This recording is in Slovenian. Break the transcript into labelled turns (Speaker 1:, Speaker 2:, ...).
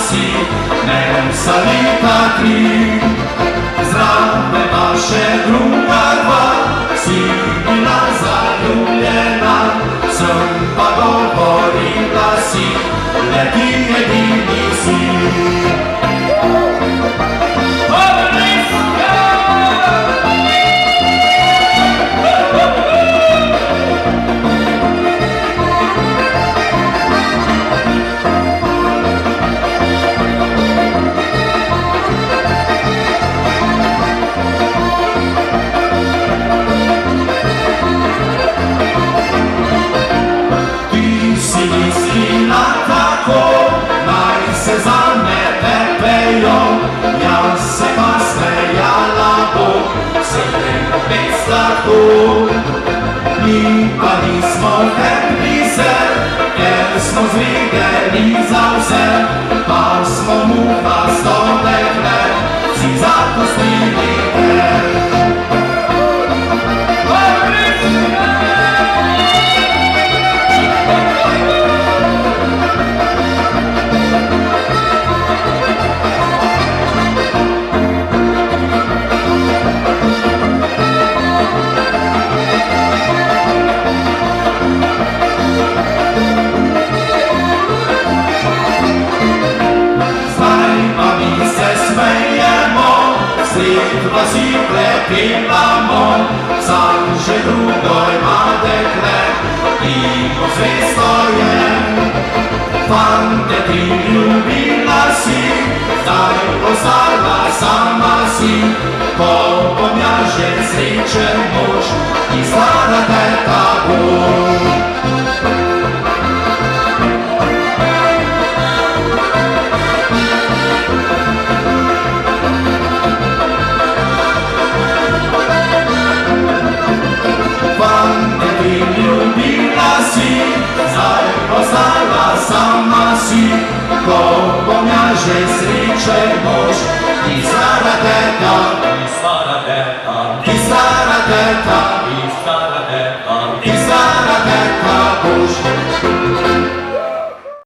Speaker 1: si, ne salita kri. Zdrave vaše druga dva, si bila zaljubljena, sem pa govorila si, ne ti jedini si. Mi pa nismo rekli se, ker smo zvedeli za vse, pa smo muhasto dekle, si zapustili te. Sredva si prepevamo, sam že drugo ima dekle, in zvesto je. Fante, ti ljubila si, zdaj ostala sama si, ko bom ja že srečen mož, in stara teta bo. Ostala sama si, ko bom ja že srečen mož, ti stara teta, ti stara teta, ti stara teta, ti stara teta, ti stara teta boš.